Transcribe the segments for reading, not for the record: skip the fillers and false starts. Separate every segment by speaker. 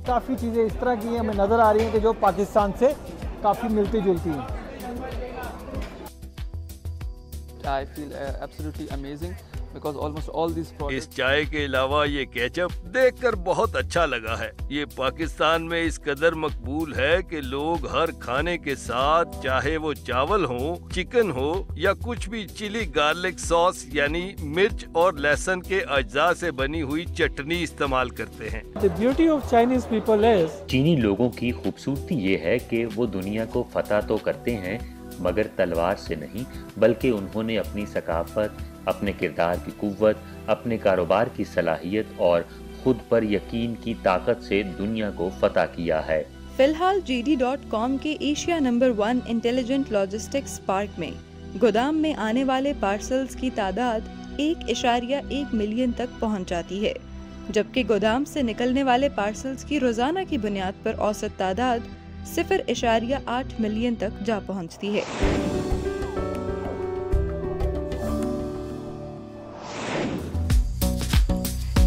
Speaker 1: काफ़ी चीज़ें इस तरह की हमें नज़र आ रही हैं कि जो पाकिस्तान से काफ़ी मिलती जुलती हैं।
Speaker 2: I feel absolutely amazing because almost all these products.
Speaker 3: इस चाय के अलावा ये केचप देखकर बहुत अच्छा लगा है। ये पाकिस्तान में इस कदर मकबूल है कि लोग हर खाने के साथ, चाहे वो चावल हो, चिकन हो या कुछ भी, चिली गार्लिक सॉस यानी मिर्च और लहसुन के अज्जा से बनी हुई चटनी इस्तेमाल करते हैं।
Speaker 1: The beauty of Chinese people is
Speaker 4: चीनी लोगों की खूबसूरती ये है कि वो दुनिया को फतह तो करते हैं मगर तलवार से नहीं, बल्कि उन्होंने अपनी सकाफत, अपने किरदार की कुव्वत, अपने कारोबार की सलाहियत और खुद पर यकीन की ताकत से दुनिया को फतह किया है।
Speaker 5: फिलहाल GD.com के Asia number 1 intelligent logistics park में गोदाम में आने वाले पार्सल्स की तादाद 1.1 मिलियन तक पहुंच जाती है, जबकि गोदाम से निकलने वाले पार्सल्स की रोजाना की बुनियाद पर औसत तादाद 0.8 मिलियन तक जा पहुंचती है।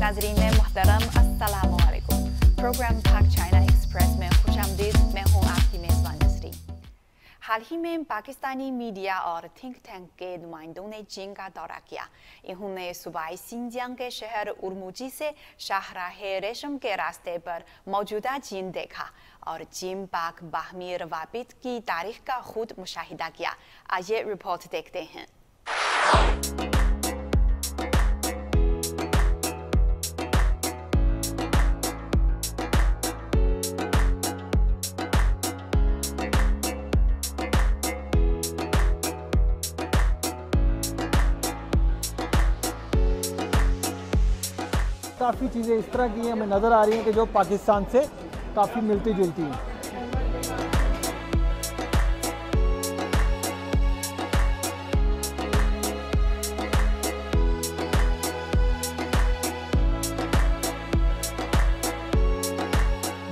Speaker 6: नाज़रीन मोहतरम, अस्सलाम वालेकुम। प्रोग्राम पाक चाइना एक्सप्रेस में खुशामदीद। मैं हूँ आपकी मेज़बान नसरीन। हाल ही में पाकिस्तानी मीडिया और थिंक टैंक के नुमाइंदों ने चीन का दौरा किया। इन्होंने सूबाई सिंजियांग के शहर उर्मुजी से शाहराह रेशम के रास्ते पर मौजूदा चीन देखा और चीन पाक बाहमी रवाबित की तारीख का खुद मुशाहिदा किया। आइए रिपोर्ट देखते हैं।
Speaker 1: काफ़ी चीज़ें इस तरह की हमें नज़र आ रही हैं कि जो पाकिस्तान से काफ़ी मिलती जुलती हैं।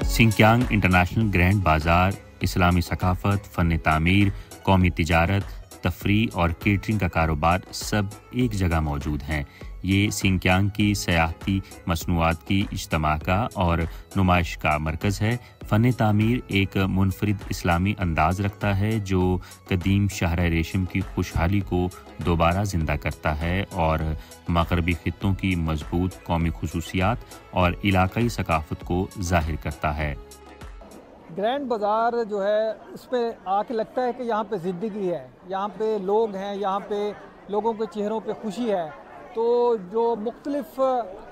Speaker 4: सिंकियांग इंटरनेशनल ग्रैंड बाज़ार इस्लामी सकाफत, फ़न तामीर, कौमी तिजारत, तफरी और केटरिंग का कारोबार सब एक जगह मौजूद हैं। ये सिंकियांग की सयाहती मसनूआत की इज्तमा का और नुमाइश का मरकज़ है। फ़न तामीर एक मुनफरिद इस्लामी अंदाज़ रखता है जो कदीम शहर रेशम की खुशहाली को दोबारा ज़िंदा करता है और मग़रबी ख़ित्तों की मज़बूत कौमी खुसूसियात और इलाक़ाई सकाफ़त को ज़ाहिर करता है।
Speaker 1: ग्रैंड बाज़ार जो है उसमें आके लगता है कि यहाँ पे ज़िंदगी है, यहाँ पे लोग हैं, यहाँ पे लोगों के चेहरों पे खुशी है। तो जो मुख्तलिफ़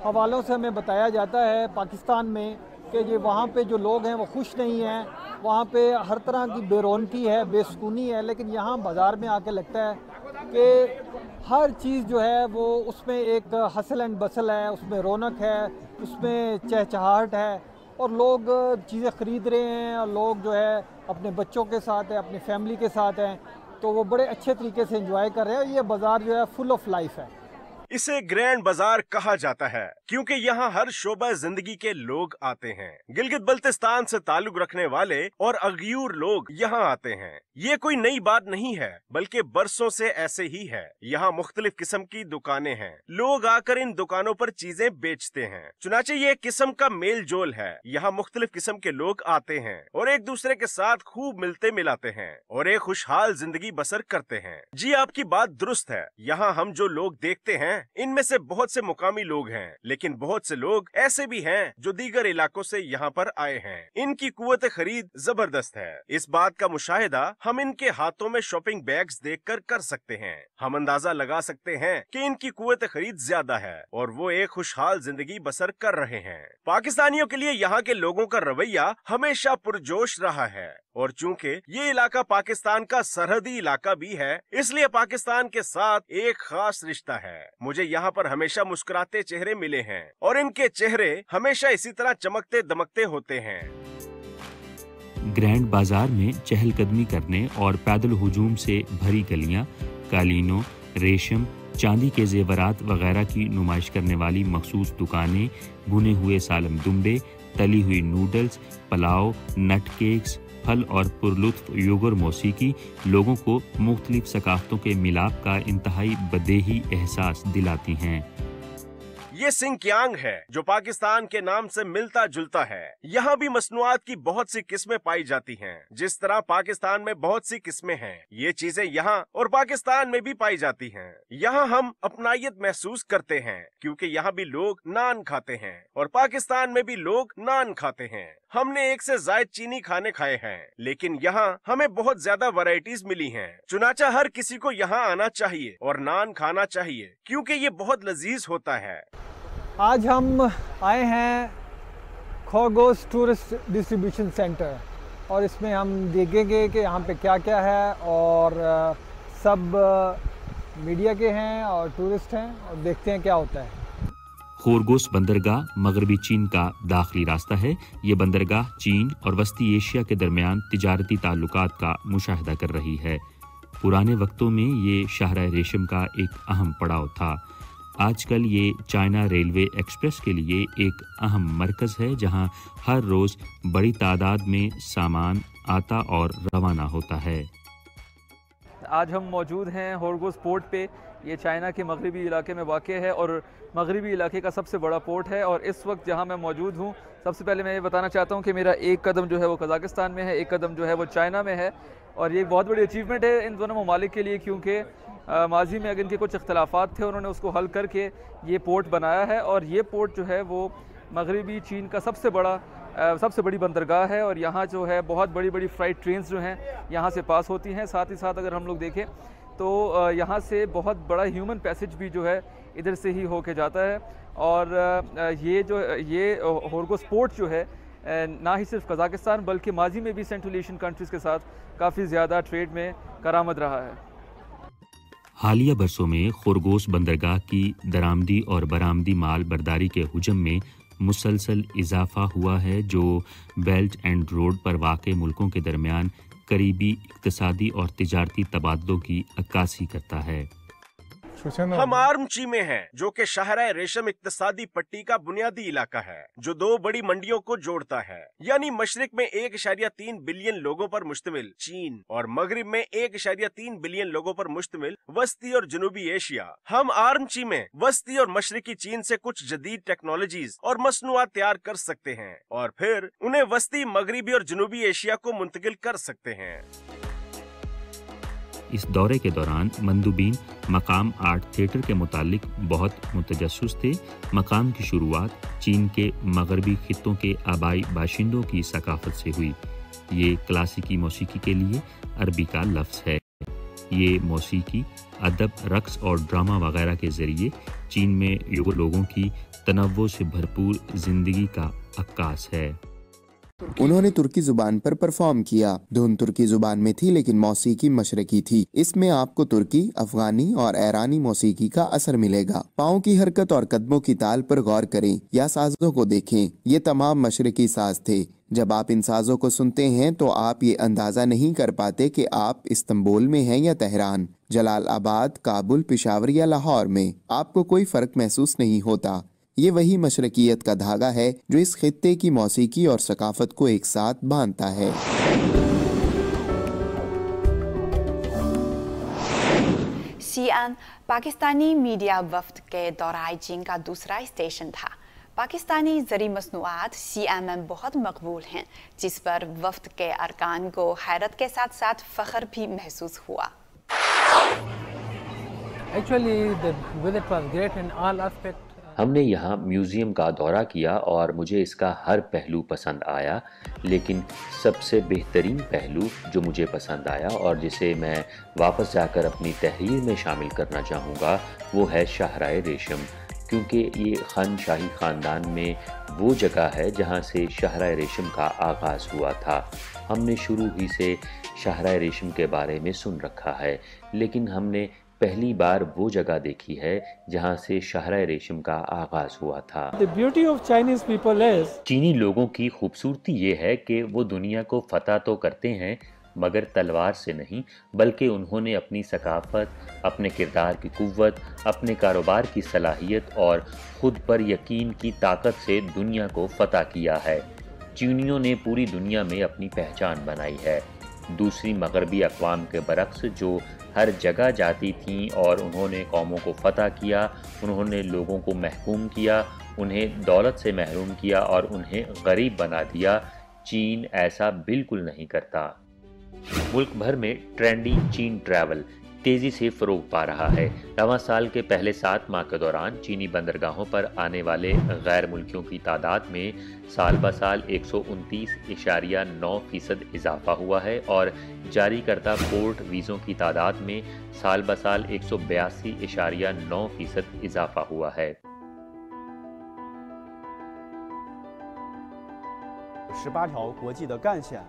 Speaker 1: हवालों से हमें बताया जाता है पाकिस्तान में कि ये वहाँ पे जो लोग हैं वो खुश नहीं हैं, वहाँ पे हर तरह की बेरौनकी है, बेसुकूनी है, लेकिन यहाँ बाज़ार में आके लगता है कि हर चीज़ जो है वो उसमें एक हसल एंड बसल है, उसमें रौनक है, उसमें चहचहाहट है और लोग चीज़ें ख़रीद रहे हैं और लोग जो है अपने बच्चों के साथ हैं, अपनी फैमिली के साथ हैं, तो वो बड़े अच्छे तरीके से एंजॉय कर रहे हैं। ये बाज़ार जो है फुल ऑफ लाइफ है।
Speaker 7: इसे ग्रैंड बाजार कहा जाता है क्योंकि यहाँ हर शोबा जिंदगी के लोग आते हैं। गिलगित बल्तिस्तान से ताल्लुक रखने वाले और अगयूर लोग यहाँ आते हैं। ये कोई नई बात नहीं है, बल्कि बरसों से ऐसे ही है। यहाँ मुख्तलिफ किस्म की दुकानें हैं, लोग आकर इन दुकानों पर चीजें बेचते हैं। चुनाचे ये एक किस्म का मेल जोल है। यहाँ मुख्तलिफ किस्म के लोग आते हैं और एक दूसरे के साथ खूब मिलते मिलाते हैं और एक खुशहाल जिंदगी बसर करते हैं। जी आपकी बात दुरुस्त है। यहाँ हम जो लोग देखते हैं इनमें से बहुत से मुकामी लोग हैं, लेकिन बहुत से लोग ऐसे भी हैं जो दीगर इलाकों से यहाँ पर आए हैं। इनकी कुव्वत खरीद जबरदस्त है। इस बात का मुशाहिदा हम इनके हाथों में शॉपिंग बैग्स देखकर कर सकते हैं। हम अंदाजा लगा सकते हैं कि इनकी कुव्वत खरीद ज्यादा है और वो एक खुशहाल जिंदगी बसर कर रहे हैं। पाकिस्तानियों के लिए यहाँ के लोगों का रवैया हमेशा पुरजोश रहा है और चूंकि ये इलाका पाकिस्तान का सरहदी इलाका भी है, इसलिए पाकिस्तान के साथ एक खास रिश्ता है। मुझे यहाँ पर हमेशा मुस्कुराते चेहरे मिले हैं और इनके चेहरे हमेशा इसी तरह चमकते दमकते होते हैं।
Speaker 4: ग्रैंड बाजार में चहलकदमी करने और पैदल हुजूम से भरी गलियां, कालीनों, रेशम, चांदी के जेवरात वगैरह की नुमाइश करने वाली मखसूस दुकानें, भुने हुए सालम दुम्बे, तली हुई नूडल्स, पुलाव, नट केक्स, फल और पुरलुत्फ योगर मौसीकी लोगों को मुख्तलिफ सकाफ़तों के मिलाप का इंतहाई बदेही एहसास दिलाती हैं।
Speaker 7: ये सिंकियांग है जो पाकिस्तान के नाम से मिलता जुलता है। यहाँ भी मसनूआत की बहुत सी किस्में पाई जाती हैं। जिस तरह पाकिस्तान में बहुत सी किस्में हैं, ये चीजें यहाँ और पाकिस्तान में भी पाई जाती हैं। यहाँ हम अपनायत महसूस करते हैं क्योंकि यहाँ भी लोग नान खाते हैं और पाकिस्तान में भी लोग नान खाते हैं। हमने एक से ज्यादा चीनी खाने खाए हैं, लेकिन यहाँ हमें बहुत ज्यादा वैरायटीज मिली हैं। चुनाचा हर किसी को यहाँ आना चाहिए और नान खाना चाहिए क्योंकि ये बहुत लजीज होता है।
Speaker 1: आज हम आए हैं खरगोश टूरिस्ट डिस्ट्रीब्यूशन सेंटर और इसमें हम देखेंगे कि यहाँ पे क्या क्या है और सब मीडिया के हैं और टूरिस्ट हैं और देखते हैं क्या होता है।
Speaker 4: खरगोश बंदरगाह मगरबी चीन का दाखिली रास्ता है। ये बंदरगाह चीन और वस्ती एशिया के दरमियान तिजारती ताल्लुकात का मुशाहिदा कर रही है। पुराने वक्तों में ये शाहराह रेशम का एक अहम पड़ाव था। आजकल ये चाइना रेलवे एक्सप्रेस के लिए एक अहम मरकज़ है, जहां हर रोज़ बड़ी तादाद में सामान आता और रवाना होता है।
Speaker 2: आज हम मौजूद हैं खरगोश पोर्ट पे। ये चाइना के मगरबी इलाके में वाक़ है और मगरबी इलाके का सबसे बड़ा पोर्ट है। और इस वक्त जहाँ मैं मौजूद हूँ, सबसे पहले मैं ये बताना चाहता हूँ कि मेरा एक कदम जो है वो कज़ाकिस्तान में है, एक कदम जो है वो चाइना में है। और ये एक बहुत बड़ी अचीवमेंट है इन दोनों ममालिक के लिए, क्योंकि माजी में अगर इनके कुछ इख्तलाफात थे, उन्होंने उसको हल करके ये पोर्ट बनाया है। और ये पोर्ट जो है वो मगरबी चीन का सबसे बड़ी बंदरगाह है और यहाँ जो है बहुत बड़ी बड़ी फ़्लाइट ट्रेन्स जो हैं यहाँ से पास होती हैं। साथ ही साथ अगर हम लोग देखें तो यहाँ से बहुत बड़ा ह्यूमन पैसेज भी जो है इधर से ही होके जाता है। और ये खरगोश पोर्ट जो है ना ही सिर्फ कज़ाकिस्तान बल्कि माजी में भी सेंट्रल एशियन कंट्रीज़ के साथ काफ़ी ज़्यादा ट्रेड में करामद रहा है।
Speaker 4: हालिया बरसों में खरगोश बंदरगाह की दरामदी और बरामदी माल बर्दारी के हुजम में मुसलसल इजाफा हुआ है, जो बेल्ट एंड रोड पर वाक़े मुल्कों के दरमियान करीबी इक़्तिसादी और तिजारती तबादलों की अक्कासी करता है।
Speaker 7: हम आर्मची में हैं, जो कि शाहराह रेशम इक्तिसादी पट्टी का बुनियादी इलाका है, जो दो बड़ी मंडियों को जोड़ता है, यानी मशरिक में 1.3 बिलियन लोगों पर मुश्तमिल चीन और मगरिब में 1.3 बिलियन लोगों पर मुश्तमिल वस्ती और जनूबी एशिया। हम आर्मची में वस्ती और मशरिकी चीन से कुछ जदीद टेक्नोलॉजीज और मसनूआत तैयार कर सकते हैं और फिर उन्हें वस्ती मगरिबी और जनूबी एशिया को मुंतकिल कर सकते हैं।
Speaker 4: इस दौरे के दौरान मंदुबीन मकाम आर्ट थिएटर के मुतालिक बहुत मुतजस्सिस थे। मकाम की शुरुआत चीन के मगरबी खित्तों के आबाई बाशिंदों की सकाफत से हुई। ये क्लासिकी मौसीकी के लिए अरबी का लफ्ज़ है। ये मौसीकी, अदब, रक्स और ड्रामा वगैरह के ज़रिए चीन में लोगों की तनव्वुर से भरपूर ज़िंदगी का अक्कास है।
Speaker 8: उन्होंने तुर्की जुबान पर परफॉर्म किया। धुन तुर्की जुबान में थी लेकिन मौसीकी मशरकी थी। इसमें आपको तुर्की, अफगानी और ईरानी मौसीकी का असर मिलेगा। पाँव की हरकत और कदमों की ताल पर गौर करें या साजों को देखें। ये तमाम मशरकी साज थे। जब आप इन साजों को सुनते हैं तो आप ये अंदाज़ा नहीं कर पाते कि आप इस्तांबुल में हैं या तेहरान, जलालाबाद, काबुल, पेशावर या लाहौर में। आपको कोई फ़र्क महसूस नहीं होता। ये वही मशरकियत का धागा है जो इस खित्ते की मौसीकी और सकाफत को एक साथ बांधता है।
Speaker 6: शीआन पाकिस्तानी मीडिया वफ्द के दौराए चीन का दूसरा स्टेशन था। पाकिस्तानी ज़री मसनूआत शीआन में बहुत मकबूल हैं, जिस पर वफ्द के अरकान को हैरत के साथ साथ फ़ख्र भी महसूस हुआ।
Speaker 4: हमने यहाँ म्यूज़ियम का दौरा किया और मुझे इसका हर पहलू पसंद आया, लेकिन सबसे बेहतरीन पहलू जो मुझे पसंद आया और जिसे मैं वापस जाकर अपनी तहरीर में शामिल करना चाहूँगा वो है शाहराह रेशम, क्योंकि ये खान शाही ख़ानदान में वो जगह है जहाँ से शाहराह रेशम का आगाज़ हुआ था। हमने शुरू ही से शाहराह रेशम के बारे में सुन रखा है, लेकिन हमने पहली बार वो जगह देखी है जहाँ से शाहराह रेशम का आगाज़ हुआ था।
Speaker 9: The beauty of Chinese people is...
Speaker 4: चीनी लोगों की खूबसूरती ये है कि वो दुनिया को फतह तो करते हैं मगर तलवार से नहीं, बल्कि उन्होंने अपनी सकाफत, अपने किरदार की कुव्वत, अपने कारोबार की सलाहियत और ख़ुद पर यकीन की ताकत से दुनिया को फतह किया है। चीनियों ने पूरी दुनिया में अपनी पहचान बनाई है। दूसरी मगरबी अक़वाम के बरक्स जो हर जगह जाती थीं और उन्होंने कौमों को फतह किया, उन्होंने लोगों को महकूम किया, उन्हें दौलत से महरूम किया और उन्हें गरीब बना दिया, चीन ऐसा बिल्कुल नहीं करता। मुल्क भर में ट्रेंडी चीन ट्रैवल तेज़ी से फ़रोग़ पा रहा है। रवां साल के पहले 7 माह के दौरान चीनी बंदरगाहों पर आने वाले गैर मुल्कियों की तादाद में साल ब साल 129.9% इजाफा हुआ है और जारी करदा पोर्ट वीज़ों की तादाद में साल ब साल 182.9% इजाफा हुआ है।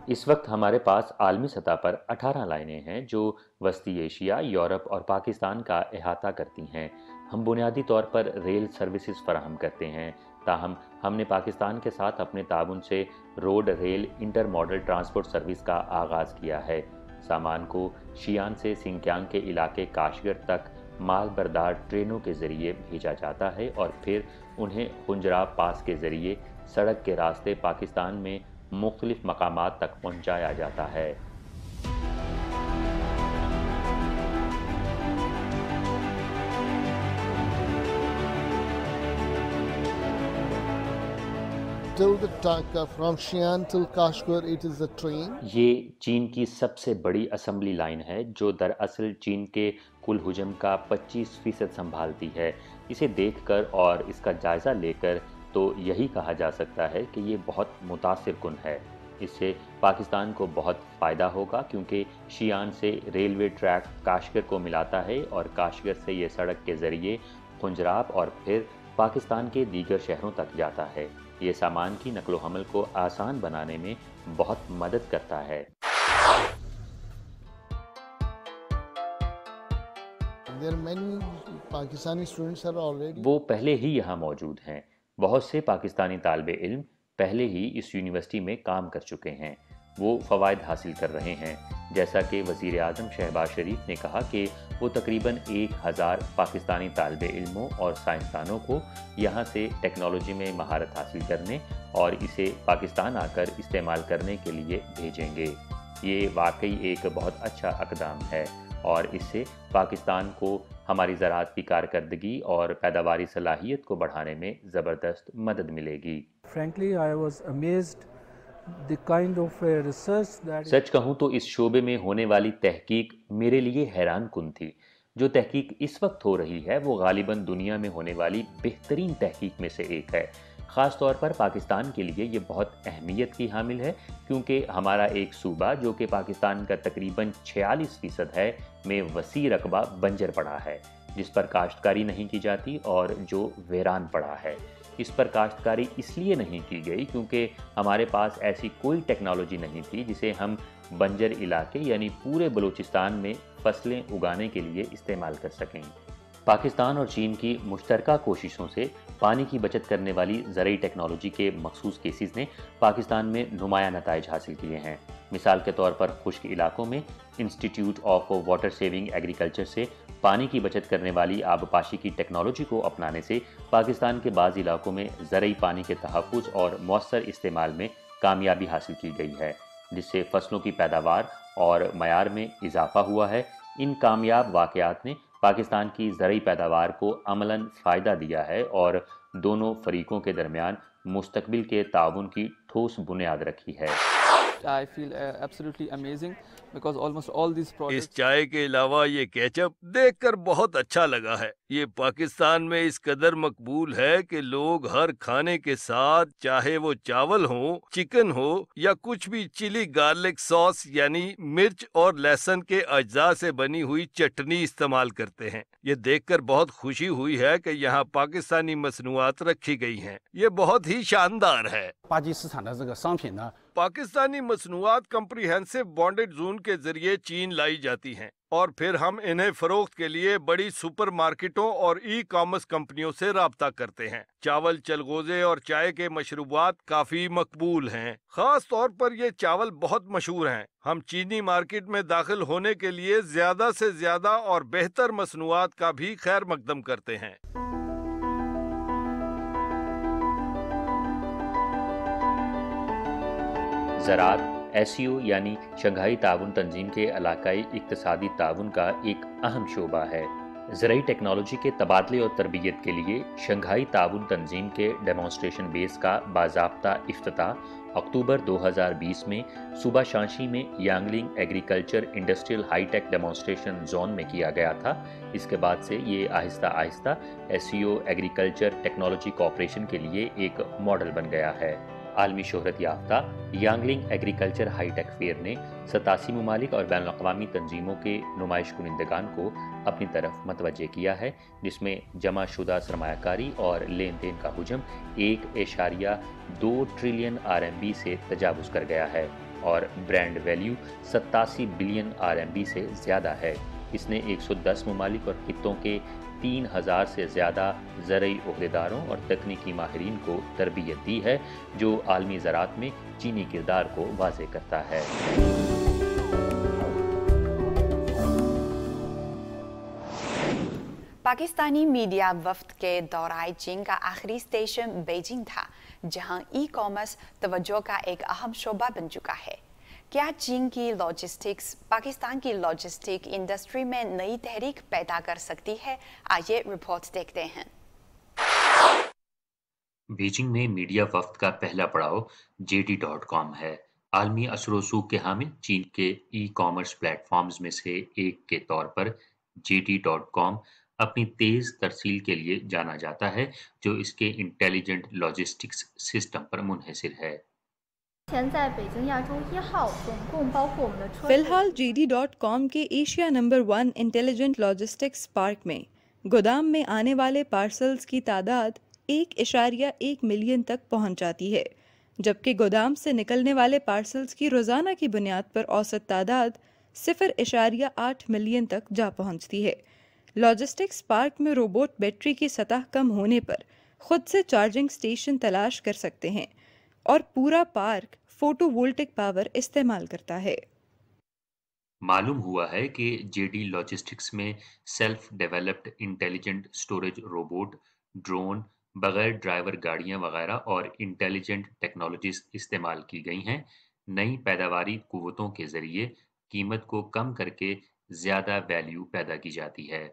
Speaker 4: इस वक्त हमारे पास आलमी सतह पर 18 लाइनें हैं जो वस्ती एशिया, यूरोप और पाकिस्तान का अहाता करती हैं। हम बुनियादी तौर पर रेल सर्विसेज फराहम करते हैं, ताहम हमने पाकिस्तान के साथ अपने ताउन से road rail inter modal transport service का आगाज़ किया है। सामान को शियान से सिंकियांग के इलाके काशगर तक माल बरदार ट्रेनों के ज़रिए भेजा जाता है और फिर उन्हें खुंजराब पास के ज़रिए सड़क के रास्ते पाकिस्तान में मुख्तलिफ मकामात तक पहुंचाया जाता है।
Speaker 10: From Xi'an till Kashgar, it is a train.
Speaker 4: ये चीन की सबसे बड़ी असम्बली लाइन है जो दरअसल चीन के कुल हुजम का 25% संभालती है। इसे देखकर और इसका जायज़ा लेकर तो यही कहा जा सकता है कि ये बहुत मुतासिर कुन है। इससे पाकिस्तान को बहुत फ़ायदा होगा क्योंकि शियान से रेलवे ट्रैक काशगर को मिलाता है और काशगर से ये सड़क के ज़रिए खुंजराब और फिर पाकिस्तान के दीगर शहरों तक जाता है। ये सामान की नकलो हमल को आसान बनाने में बहुत मदद करता है। वो पहले ही यहाँ मौजूद हैं। बहुत से पाकिस्तानी तालिबे इल्म पहले ही इस यूनिवर्सिटी में काम कर चुके हैं। वो फ़वाइद हासिल कर रहे हैं। जैसा कि वज़ीर आज़म शहबाज शरीफ ने कहा कि वो तकरीबन 1000 पाकिस्तानी तालिबे इल्मों और साइंसदानों को यहाँ से टेक्नोलॉजी में महारत हासिल करने और इसे पाकिस्तान आकर इस्तेमाल करने के लिए भेजेंगे। ये वाकई एक बहुत अच्छा इक़दाम है और इससे पाकिस्तान को हमारी ज़राअत की कारकर्दगी और पैदावारी सलाहियत को बढ़ाने में ज़बरदस्त मदद मिलेगी।
Speaker 9: Frankly, I was amazed the kind of research that
Speaker 4: सच कहूँ तो इस शोबे में होने वाली तहकीक मेरे लिए हैरान कुन थी। जो तहकीक इस वक्त हो रही है वो गालिबन दुनिया में होने वाली बेहतरीन तहकीक में से एक है। ख़ास तौर पर पाकिस्तान के लिए ये बहुत अहमियत की हामिल है क्योंकि हमारा एक सूबा जो कि पाकिस्तान का तकरीबन 46% है में वसी रकबा बंजर पड़ा है, जिस पर काश्तकारी नहीं की जाती और जो वीरान पड़ा है। इस पर काश्तकारी इसलिए नहीं की गई क्योंकि हमारे पास ऐसी कोई टेक्नोलॉजी नहीं थी जिसे हम बंजर इलाके यानी पूरे बलूचिस्तान में फसलें उगाने के लिए इस्तेमाल कर सकें। पाकिस्तान और चीन की मुश्तरका कोशिशों से पानी की बचत करने वाली ज़रूरी टेक्नोलॉजी के मखसूस केसेस ने पाकिस्तान में नुमाया नताइज हासिल किए हैं। मिसाल के तौर पर खुश्क इलाकों में institute of water saving agriculture से पानी की बचत करने वाली आबपाशी की टेक्नोलॉजी को अपनाने से पाकिस्तान के बाज़ इलाकों में ज़रूरी पानी के तहफ़्फ़ुज़ और मौसर इस्तेमाल में कामयाबी हासिल की गई है, जिससे फसलों की पैदावार और मयार में इजाफा हुआ है। इन कामयाब वाक़यात ने पाकिस्तान की ज़रूरी पैदावार को अमलन फ़ायदा दिया है और दोनों फरीकों के दरमियान मुस्तकबिल के ताउन की ठोस बुनियाद रखी है।
Speaker 2: I feel absolutely amazing because almost all these products.
Speaker 3: इस चाय के अलावा ये केचप देखकर बहुत अच्छा लगा है। ये पाकिस्तान में इस कदर मकबूल है कि लोग हर खाने के साथ, चाहे वो चावल हो, चिकन हो या कुछ भी चिली गार्लिक सॉस यानी मिर्च और लहसुन के अज्जा से बनी हुई चटनी इस्तेमाल करते हैं। ये देखकर बहुत खुशी हुई है कि यहाँ पाकिस्तानी मसनूआत रखी गई हैं। ये बहुत ही शानदार है। पाकिस्तानी मसनूआत कम्प्रीहेंसिव बॉन्डेड जोन के जरिए चीन लाई जाती हैं और फिर हम इन्हें फरोख्त के लिए बड़ी सुपर मार्केटों और ई कॉमर्स कंपनियों से राब्ता करते हैं। चावल, चलगोजे और चाय के मशरूबात काफी मकबूल हैं। खास तौर पर ये चावल बहुत मशहूर हैं। हम चीनी मार्केट में दाखिल होने के लिए ज्यादा से ज्यादा और बेहतर मसनूआत का भी खैर मकदम करते हैं।
Speaker 4: ज़राअत SCO यानी शंघाई ताउन तंजीम के इलाकाई इक्तिसादी ताउन का एक अहम शोबा है। ज़राई टेक्नोलॉजी के तबादले और तरबियत के लिए शंघाई ताउन तंजीम के डेमोन्स्ट्रेशन बेस का बाज़ाब्ता इफ्तिताह अक्टूबर 2020 में सूबा शांशी में Yangling agriculture industrial hi tech demonstration zone में किया गया था। इसके बाद से ये Aahista Aahista SCO agriculture technology corporation के लिए एक मॉडल बन गया है। आलमी शोहरत याफ्ता यांगलिंग एग्रीकल्चर हाईटेक फेयर ने 87 ममालिक और बैनुल अक़वामी तंजीमों के नुमाइश कुनिंदगान को अपनी तरफ मतवज्जे किया है, जिसमें जमा शुदा सरमायाकारी और लेन देन का हुजम 1.2 ट्रिलियन RMB से तजावुज़ कर गया है और ब्रांड वैल्यू 87 बिलियन RMB से ज़्यादा है। इसने 110 ममालिक और खित्तों के 3000 से ज़्यादा ज़रई ओहदेदारों और तकनीकी माहिरीन को तरबियत दी है, जो आलमी ज़राअत में चीनी किरदार को वाज़े करता है।
Speaker 6: पाकिस्तानी मीडिया वफ्द के दौराए चीन का आखिरी स्टेशन बीजिंग था, जहां ई-कॉमर्स तवज्जो का एक अहम शोबा बन चुका है। क्या चीन की लॉजिस्टिक्स पाकिस्तान की लॉजिस्टिक इंडस्ट्री में नई तहरीक पैदा कर सकती है? आइए रिपोर्ट देखते हैं।
Speaker 4: बीजिंग में मीडिया वफ्द का पहला पड़ाव JD.com है। आलमी असर व सूख के हामिल चीन के ई-कॉमर्स प्लेटफॉर्म्स में से एक के तौर पर JD.com अपनी तेज तरसील के लिए जाना जाता है, जो इसके इंटेलिजेंट लॉजिस्टिक्स सिस्टम पर मुनहसिर है।
Speaker 5: फिलहाल JD.com के Asia number 1 intelligent logistics park में गोदाम में आने वाले पार्सल्स की तादाद 1.1 मिलियन तक पहुंच जाती है, जबकि गोदाम से निकलने वाले पार्सल्स की रोज़ाना की बुनियाद पर औसत तादाद 0.8 मिलियन तक जा पहुंचती है। लॉजिस्टिक्स पार्क में रोबोट बैटरी की सतह कम होने पर खुद से चार्जिंग स्टेशन तलाश कर सकते हैं और पूरा पार्क फोटोवोल्टिक पावर इस्तेमाल करता है।
Speaker 4: मालूम हुआ है कि JD लॉजिस्टिक्स में self developed intelligent storage robot, drone, बगैर ड्राइवर गाड़ियां वगैरह और इंटेलिजेंट टेक्नोलॉजीज इस्तेमाल की गई हैं। नई पैदावारी कुव्वतों के जरिए कीमत को कम करके ज्यादा वैल्यू पैदा की जाती है।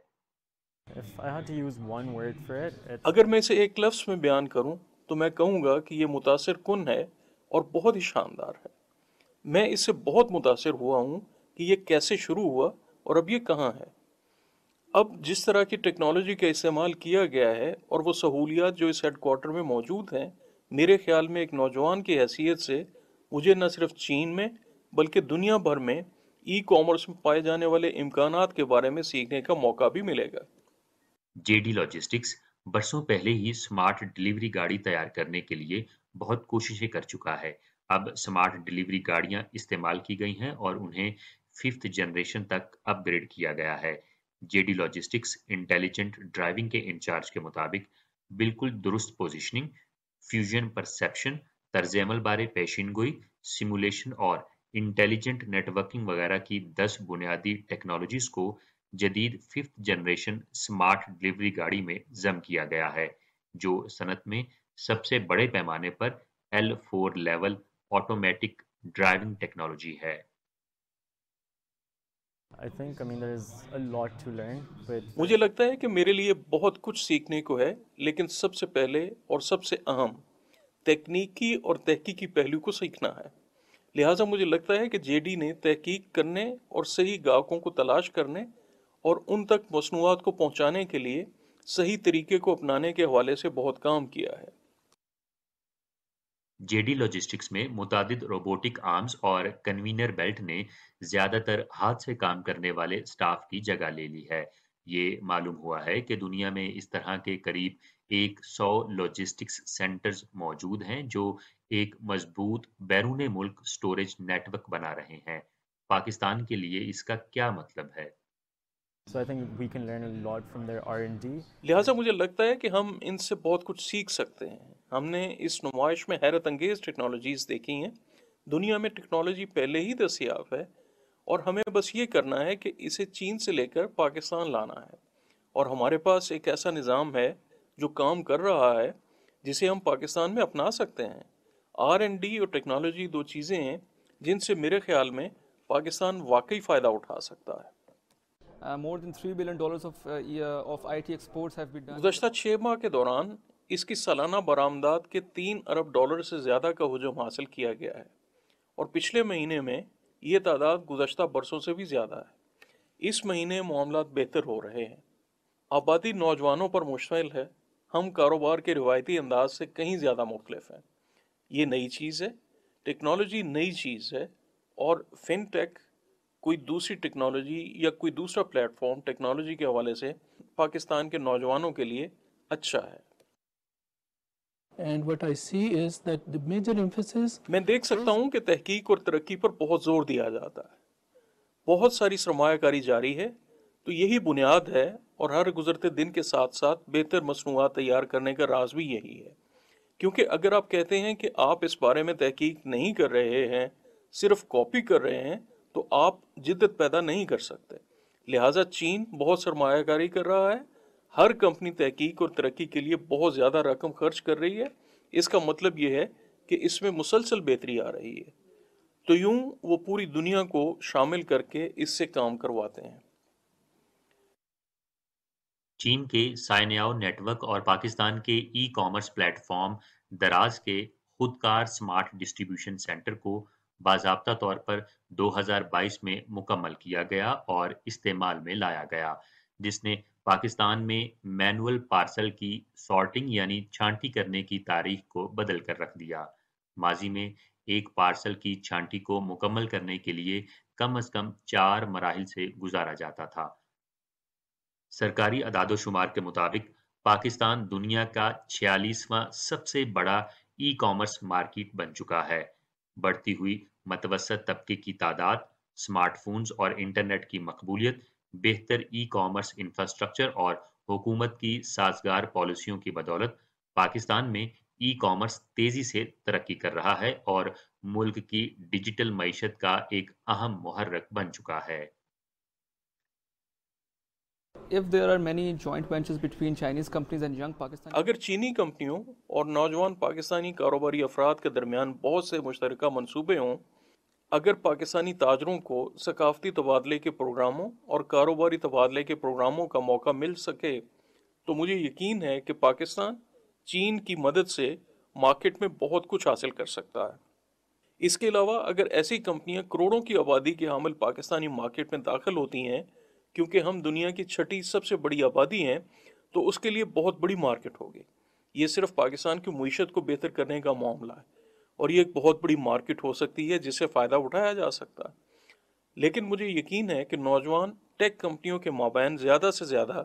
Speaker 11: अगर मैं इसे एक लफ्ज़ में बयान करूं तो मैं कहूँगा कि ये मुतासिर कुन है और बहुत ही शानदार है। मैं इससे बहुत मुतासिर हुआ हूँ कि ये कैसे शुरू हुआ और अब ये कहाँ है। अब जिस तरह की टेक्नोलॉजी का इस्तेमाल किया गया है और वो सहूलियात जो इस हेडक्वार्टर में मौजूद हैं, मेरे ख्याल में एक नौजवान की हैसियत से मुझे न सिर्फ चीन में बल्कि दुनिया भर में ई-कॉमर्स में पाए जाने वाले इम्कानात के बारे में सीखने का मौका भी मिलेगा।
Speaker 4: JD लॉजिस्टिक्स बरसों पहले ही स्मार्ट डिलीवरी गाड़ी तैयार करने के लिए बहुत कोशिशें कर चुका है। अब स्मार्ट डिलीवरी गाड़ियां इस्तेमाल की गई हैं और उन्हें 5th जनरेशन तक अपग्रेड किया गया है। JD लॉजिस्टिक्स इंटेलिजेंट ड्राइविंग के इंचार्ज के मुताबिक बिल्कुल दुरुस्त पोजीशनिंग, फ्यूजन परसेप्शन, तर्ज अमल बारे पेशिन गोई, सिमुलेशन और इंटेलिजेंट नेटवर्किंग वगैरह की 10 बुनियादी टेक्नोलॉजीज को जदीद 5th जनरेशन स्मार्ट डिलीवरी गाड़ी में जम किया गया है, जो सनत में सबसे बड़े पैमाने पर L4 level automatic driving technology है।
Speaker 11: मुझे लगता है कि मेरे लिए बहुत कुछ सीखने को है, लेकिन सबसे पहले और सबसे अहम तकनीकी और तहकीकी पहलू को सीखना है। लिहाजा मुझे लगता है कि JD ने तहकीक करने और सही ग्राहकों को तलाश करने और उन तक मसनूआत को पहुंचाने के लिए सही तरीके को अपनाने के हवाले से बहुत काम किया है।
Speaker 4: JD लॉजिस्टिक्स में मुतादिद रोबोटिक आर्म्स और कन्वीनर बेल्ट ने ज्यादातर हाथ से काम करने वाले स्टाफ की जगह ले ली है। ये मालूम हुआ है कि दुनिया में इस तरह के करीब 100 लॉजिस्टिक्स सेंटर्स मौजूद हैं, जो एक मजबूत बैरून मुल्क स्टोरेज नेटवर्क बना रहे हैं। पाकिस्तान के लिए इसका क्या मतलब है?
Speaker 11: लिहाजा मुझे लगता है कि हम इनसे बहुत कुछ सीख सकते हैं। हमने इस नुमाइश में हैरत अंगेज टेक्नोलॉजीज देखी हैं। दुनिया में टेक्नोलॉजी पहले ही दस्तयाब है और हमें बस ये करना है कि इसे चीन से लेकर पाकिस्तान लाना है। और हमारे पास एक ऐसा निज़ाम है जो काम कर रहा है, जिसे हम पाकिस्तान में अपना सकते हैं। R&D और टेक्नोलॉजी दो चीज़ें हैं جن سے میرے خیال میں پاکستان واقعی فائدہ اٹھا سکتا ہے۔
Speaker 2: More than $3 billion of IT exports have been done.
Speaker 11: گزشتہ 6 ماہ کے دوران اس کی سالانہ برآمدات کے $3 ارب سے زیادہ کا حجم حاصل کیا گیا ہے، اور پچھلے مہینے میں یہ تعداد گزشتہ برسوں سے بھی زیادہ ہے۔ اس مہینے معاملات بہتر ہو رہے ہیں۔ آبادی نوجوانوں پر مشتمل ہے۔ ہم کاروبار کے روایتی انداز سے کہیں زیادہ مختلف ہیں۔ یہ نئی چیز ہے، ٹیکنالوجی نئی چیز ہے، اور فن ٹیک کوئی دوسری ٹیکنالوجی یا کوئی دوسرا پلیٹ فارم ٹیکنالوجی کے حوالے سے پاکستان کے نوجوانوں کے لیے اچھا ہے۔
Speaker 9: And what I see is that the major emphasis
Speaker 11: میں دیکھ سکتا ہوں کہ تحقیق اور ترقی پر بہت زور دیا جاتا ہے، بہت ساری سرمایہ کاری جاری ہے، تو یہی بنیاد ہے، اور ہر گزرتے دن کے ساتھ ساتھ بہتر مصنوعات تیار کرنے کا راز بھی یہی ہے، کیونکہ اگر آپ کہتے ہیں کہ آپ اس بارے میں تحقیق نہیں کر رہے ہیں، صرف کاپی کر رہے ہیں، تو آپ جدت پیدا نہیں کر سکتے۔ لہٰذا چین بہت سرمایہ کاری کر رہا ہے، ہر کمپنی تحقیق اور ترقی کے لیے بہت زیادہ رقم خرچ کر رہی ہے۔ اس کا مطلب یہ ہے کہ اس میں مسلسل بہتری آ رہی ہے، تو یوں وہ پوری دنیا کو شامل کر کے اس سے کام کرواتے ہیں۔
Speaker 4: چین کے سائنیاؤ نیٹ ورک اور پاکستان کے ای کامرس پلیٹ فارم دراز کے خودکار سمارٹ ڈسٹریبیوشن سینٹر کو باضابطہ طور پر 2022 میں مکمل کیا گیا اور استعمال میں لایا گیا، جس نے پاکستان میں مینول پارسل کی سارٹنگ یعنی چھانٹی کرنے کی تاریخ کو بدل کر رکھ دیا۔ ماضی میں ایک پارسل کی چھانٹی کو مکمل کرنے کے لیے کم از کم 4 مراحل سے گزارا جاتا تھا۔ سرکاری اعداد و شمار کے مطابق پاکستان دنیا کا 46واں سب سے بڑا ای کامرس مارکیٹ بن چکا ہے۔ بڑھتی ہوئی متوسط طبقے کی تعداد، سمارٹ فونز اور انٹرنیٹ کی مقبولیت، بہتر ای کامرس انفراسٹرکچر اور حکومت کی سازگار پالیسیوں کی بدولت پاکستان میں ای کامرس تیزی سے ترقی کر رہا ہے اور ملک کی ڈیجیٹل معیشت کا ایک اہم محرک بن چکا ہے۔
Speaker 2: If there are many joint ventures between Chinese companies and young Pakistani,
Speaker 11: اگر چینی کمپنیوں اور نوجوان پاکستانی کاروباری افراد کے درمیان بہت سے مشترکہ منصوبے ہوں، اگر پاکستانی تاجروں کو ثقافتی تبادلے کے پروگراموں اور کاروباری تبادلے کے پروگراموں کا موقع مل سکے، تو مجھے یقین ہے کہ پاکستان چین کی مدد سے مارکیٹ میں بہت کچھ حاصل کر سکتا ہے۔ اس کے علاوہ اگر ایسی کمپنیاں کروڑوں کی آبادی کے حامل پاکستانی مارکیٹ میں داخل ہوتی ہیں، کیونکہ ہم دنیا کی 6ٹھی سب سے بڑی آبادی ہیں، تو اس کے لیے بہت بڑی مارکیٹ ہوگی۔ یہ صرف پاکستان کی معیشت کو بہتر کرنے کا معاملہ ہے، اور یہ ایک بہت بڑی مارکیٹ ہو سکتی ہے جس سے فائدہ اٹھایا جا سکتا ہے۔ لیکن مجھے یقین ہے کہ نوجوان ٹیک کمپنیوں کے مابین زیادہ سے زیادہ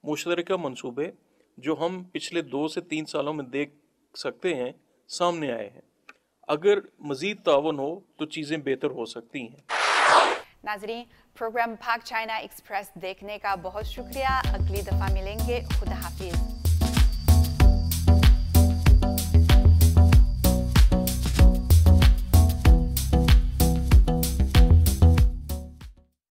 Speaker 11: مشترکہ منصوبے جو ہم پچھلے 2 سے 3 سالوں میں دیکھ سکتے ہیں سامنے آئے ہیں۔ اگر مزید تعاون ہو تو چیزیں بہتر ہو سکتی ہیں۔
Speaker 6: ناظرین، پروگرام پاک چائنا ایکسپریس دیکھنے کا بہت شکریہ۔ اگلی دفعہ ملیں گے۔ خدا حافظ۔